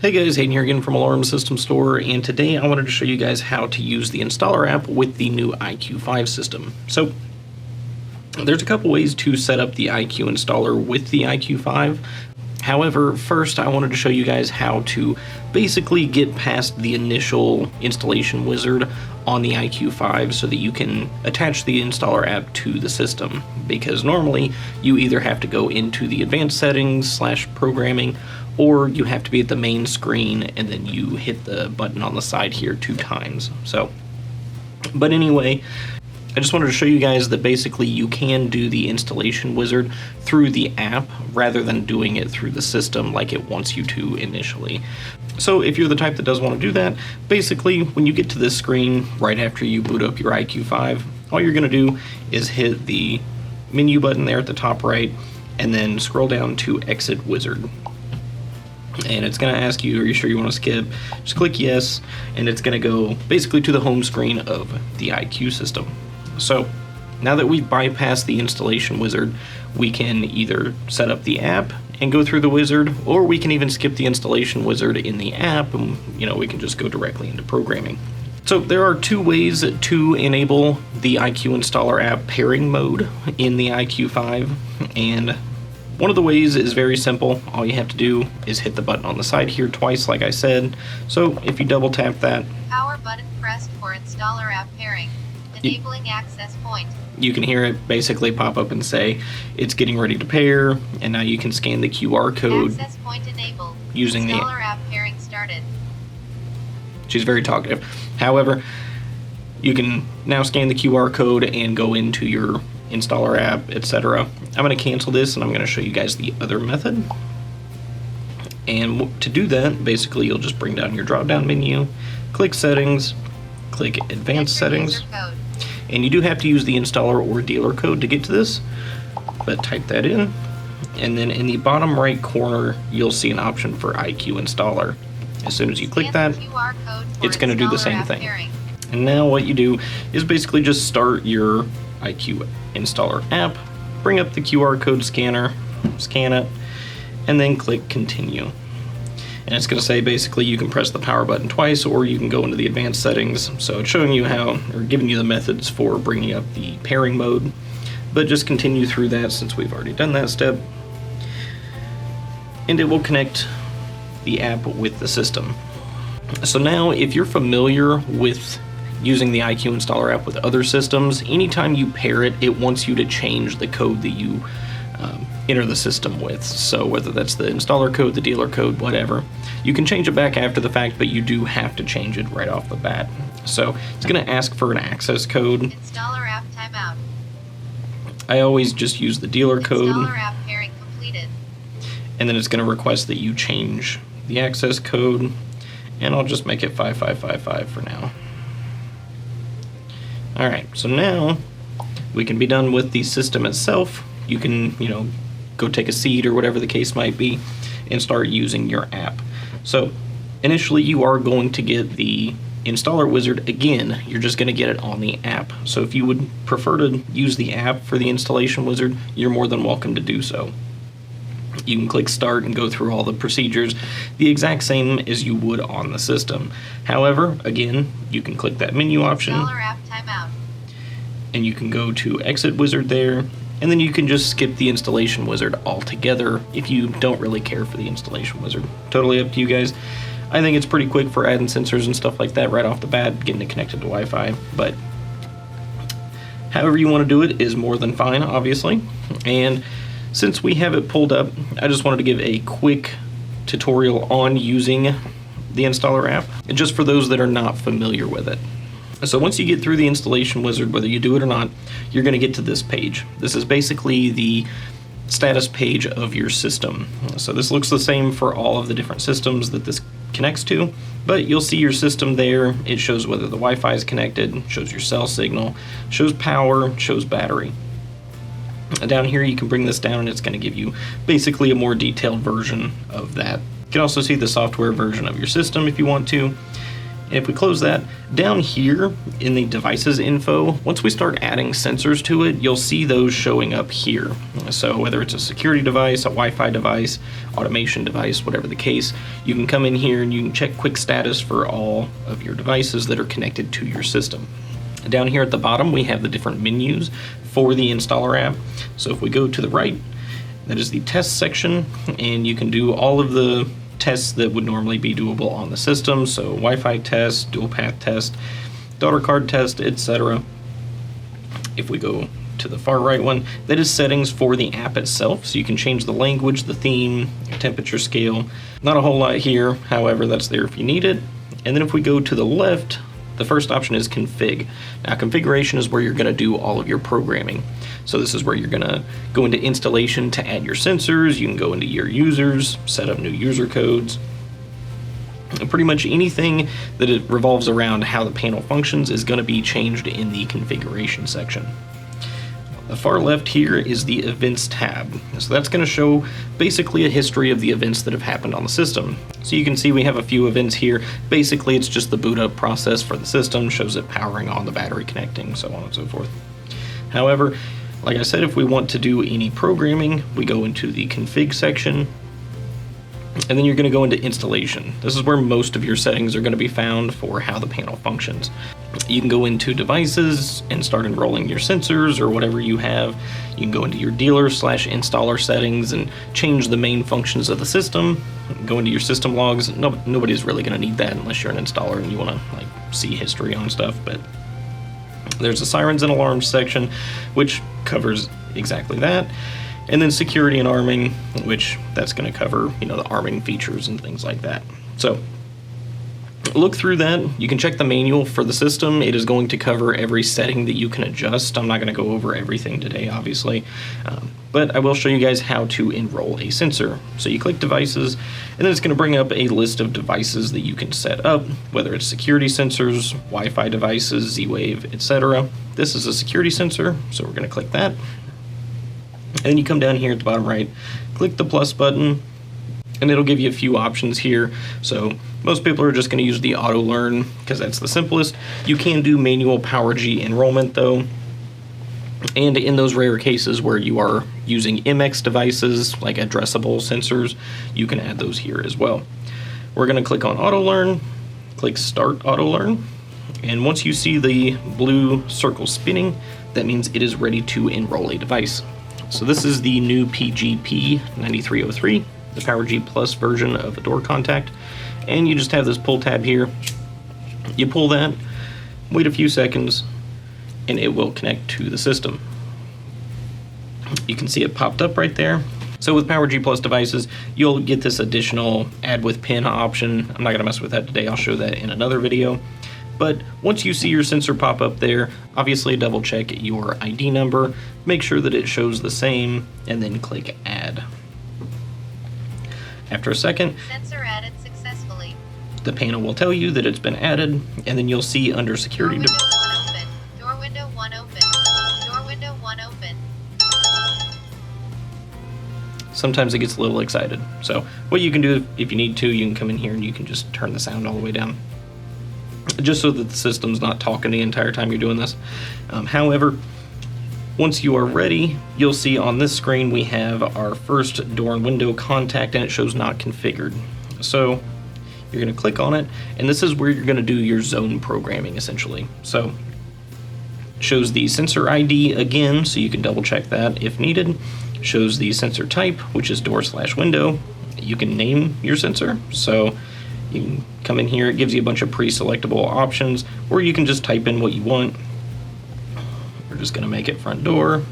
Hey guys, Hayden here again from Alarm System Store, and today I wanted to show you guys how to use the installer app with the new IQ5 system. So, there's a couple ways to set up the IQ installer with the IQ5. However, first I wanted to show you guys how to basically get past the initial installation wizard on the IQ5 so that you can attach the installer app to the system. Because normally you either have to go into the advanced settings / programming, or you have to be at the main screen and then you hit the button on the side here 2 times. But anyway, I just wanted to show you guys that basically you can do the installation wizard through the app rather than doing it through the system like it wants you to initially. So if you're the type that does want to do that, basically when you get to this screen right after you boot up your IQ5, all you're going to do is hit the menu button there at the top right and then scroll down to Exit Wizard. And it's going to ask you, are you sure you want to skip? Just click yes, and it's going to go basically to the home screen of the IQ system. So now that we've bypassed the installation wizard, we can either set up the app and go through the wizard, or we can even skip the installation wizard in the app and we can just go directly into programming. So there are 2 ways to enable the IQ installer app pairing mode in the IQ5, and one of the ways is very simple. All you have to do is hit the button on the side here twice, like I said. So if you double tap that, power button pressed for installer app pairing, enabling access point. You can hear it basically pop up and say it's getting ready to pair, and now you can scan the QR code. Access point enabled. Using installer app pairing started. She's very talkative. However, you can now scan the QR code and go into your installer app, etc. I'm going to cancel this and I'm going to show you guys the other method. And to do that, basically you'll just bring down your drop down menu, click settings, click advanced settings, and you do have to use the installer or dealer code to get to this, but type that in, and then in the bottom right corner you'll see an option for IQ installer. As soon as you click that, it's going to do the same thing. And now what you do is basically just start your IQ installer app, bring up the QR code scanner, scan it, and then click continue. And it's going to say basically you can press the power button twice, or you can go into the advanced settings. So it's showing you how, or giving you the methods for bringing up the pairing mode, but just continue through that since we've already done that step. And it will connect the app with the system. So now if you're familiar with using the IQ installer app with other systems, anytime you pair it, it wants you to change the code that you enter the system with. So whether that's the installer code, the dealer code, whatever, you can change it back after the fact, but you do have to change it right off the bat. So it's going to ask for an access code. Installer app timeout. I always just use the dealer code. Installer app pairing completed. And then it's going to request that you change the access code, and I'll just make it 5555 for now. Alright, so now we can be done with the system itself. You can, go take a seat or whatever the case might be and start using your app. So initially you are going to get the installer wizard again. You're just going to get it on the app. So if you would prefer to use the app for the installation wizard, you're more than welcome to do so. You can click start and go through all the procedures the exact same as you would on the system. However, again, you can click that menu option, installer app timeout, and you can go to exit wizard there, and then you can just skip the installation wizard altogether if you don't really care for the installation wizard. Totally up to you guys. I think it's pretty quick for adding sensors and stuff like that right off the bat, getting it connected to Wi-Fi, but however you want to do it is more than fine, obviously. And since we have it pulled up, I just wanted to give a quick tutorial on using the installer app, just for those that are not familiar with it. So once you get through the installation wizard, whether you do it or not, you're going to get to this page. This is basically the status page of your system. So this looks the same for all of the different systems that this connects to, but you'll see your system there. It shows whether the Wi-Fi is connected, shows your cell signal, shows power, shows battery. Down here you can bring this down and it's going to give you basically a more detailed version of that. You can also see the software version of your system if you want to, If we close that, down here in the devices info, once we start adding sensors to it, you'll see those showing up here. So whether it's a security device, a Wi-Fi device, automation device, whatever the case, you can come in here and you can check quick status for all of your devices that are connected to your system. Down here at the bottom, we have the different menus for the installer app. So if we go to the right, that is the test section, and you can do all of the tests that would normally be doable on the system. So Wi-Fi test, dual path test, daughter card test, etc. If we go to the far right one, that is settings for the app itself. So you can change the language, the theme, temperature scale. Not a whole lot here, however, that's there if you need it. And then if we go to the left, the first option is config. Now configuration is where you're going to do all of your programming. So this is where you're going to go into installation to add your sensors. You can go into your users, set up new user codes. And pretty much anything that it revolves around how the panel functions is going to be changed in the configuration section. The far left here is the events tab. So that's going to show basically a history of the events that have happened on the system. So you can see we have a few events here. Basically it's just the boot up process for the system, shows it powering on, the battery connecting, so on and so forth. However, like I said, if we want to do any programming, we go into the config section, and then you're going to go into installation. This is where most of your settings are going to be found for how the panel functions. You can go into devices and start enrolling your sensors or whatever you have. You can go into your dealer/installer settings and change the main functions of the system. Go into your system logs. Nobody's really going to need that unless you're an installer and you want to like see history on stuff. But there's a sirens and alarms section, which covers exactly that. And then security and arming, which that's going to cover, the arming features and things like that. So look through that. You can check the manual for the system. It is going to cover every setting that you can adjust. I'm not going to go over everything today, obviously, but I will show you guys how to enroll a sensor. So you click devices, and then it's going to bring up a list of devices that you can set up, whether it's security sensors, Wi-Fi devices, Z-Wave, etc. This is a security sensor, so we're going to click that. And then you come down here at the bottom right, click the plus button, and it'll give you a few options here. So most people are just going to use the auto learn because that's the simplest. You can do manual PowerG enrollment though. And in those rare cases where you are using MX devices like addressable sensors, you can add those here as well. We're going to click on auto learn, click start auto learn. And once you see the blue circle spinning, that means it is ready to enroll a device. So this is the new PGP 9303, the PowerG Plus version of a door contact. And you just have this pull tab here. You pull that, wait a few seconds, and it will connect to the system. You can see it popped up right there. So with PowerG Plus devices, you'll get this additional add with pin option. I'm not going to mess with that today. I'll show that in another video. But once you see your sensor pop up there, obviously double check your ID number, make sure that it shows the same, and then click add. After a second, Sensor added successfully. the panel will tell you that it's been added, and then you'll see under security. Door window 1 open. Door window 1 open. Sometimes it gets a little excited. So what you can do if you need to, you can come in here and you can just turn the sound all the way down, just so that the system's not talking the entire time you're doing this. However, once you are ready, you'll see on this screen we have our first door and window contact, and it shows not configured. So you're going to click on it, and this is where you're going to do your zone programming essentially. So it shows the sensor ID again, so you can double check that if needed. Shows the sensor type, which is door/window. You can name your sensor, so you can come in here, it gives you a bunch of pre-selectable options, or you can just type in what you want. We're just going to make it front door.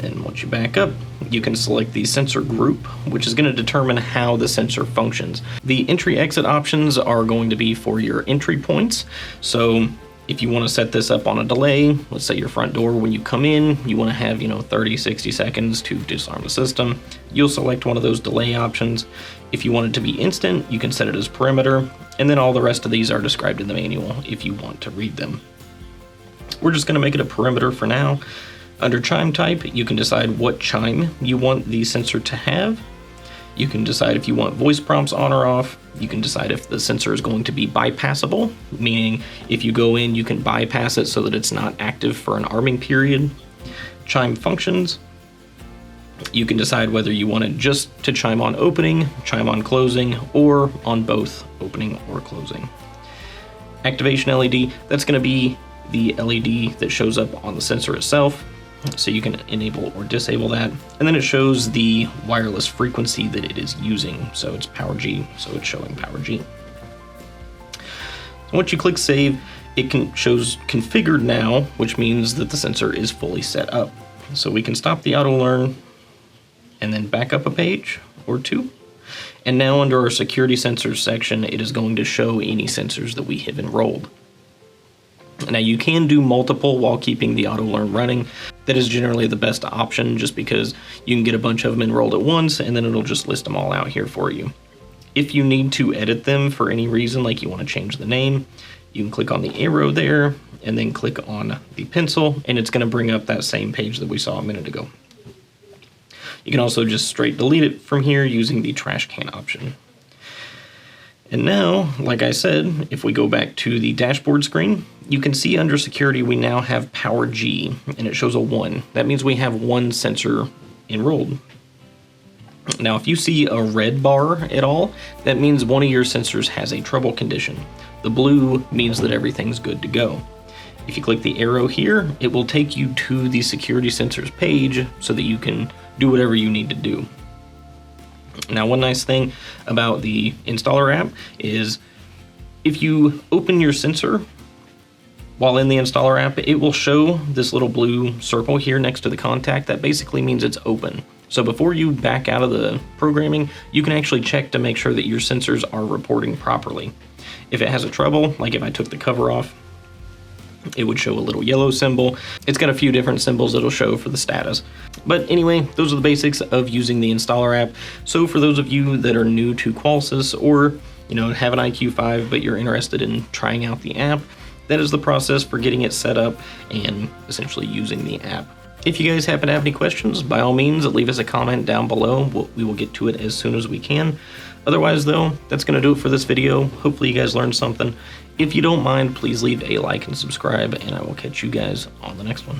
And once you back up, you can select the sensor group, which is going to determine how the sensor functions. The entry-exit options are going to be for your entry points. So if you want to set this up on a delay, let's say your front door, when you come in, you want to have 30, 60 seconds to disarm the system, you'll select one of those delay options. If you want it to be instant, you can set it as perimeter, and then all the rest of these are described in the manual if you want to read them. We're just going to make it a perimeter for now. Under chime type, you can decide what chime you want the sensor to have. You can decide if you want voice prompts on or off. You can decide if the sensor is going to be bypassable, meaning if you go in, you can bypass it so that it's not active for an arming period. Chime functions. You can decide whether you want it just to chime on opening, chime on closing, or on both opening or closing. Activation LED, that's going to be the LED that shows up on the sensor itself. So you can enable or disable that. And then it shows the wireless frequency that it is using. So it's power G, so it's showing power G. Once you click save, it shows configured now, which means that the sensor is fully set up. So we can stop the auto learn and then back up a page or two. And now under our security sensors section, it is going to show any sensors that we have enrolled. Now you can do multiple while keeping the auto learn running. That is generally the best option just because you can get a bunch of them enrolled at once and then it'll just list them all out here for you. If you need to edit them for any reason, like you want to change the name, you can click on the arrow there and then click on the pencil and it's going to bring up that same page that we saw a minute ago. You can also just straight delete it from here using the trash can option. And now, like I said, if we go back to the dashboard screen, you can see under security we now have power G, and it shows a 1. That means we have one sensor enrolled. Now, if you see a red bar at all, that means one of your sensors has a trouble condition. The blue means that everything's good to go. If you click the arrow here, it will take you to the security sensors page so that you can do whatever you need to do. Now, one nice thing about the installer app is if you open your sensor while in the installer app, it will show this little blue circle here next to the contact. That basically means it's open. So before you back out of the programming, you can actually check to make sure that your sensors are reporting properly. If it has a trouble, like if I took the cover off, it would show a little yellow symbol. It's got a few different symbols that'll show for the status. But anyway, those are the basics of using the installer app. So for those of you that are new to Qolsys or have an IQ5 but you're interested in trying out the app, that is the process for getting it set up and essentially using the app. If you guys happen to have any questions, by all means, leave us a comment down below. We will get to it as soon as we can. Otherwise, though, that's going to do it for this video. Hopefully you guys learned something. If you don't mind, please leave a like and subscribe, and I will catch you guys on the next one.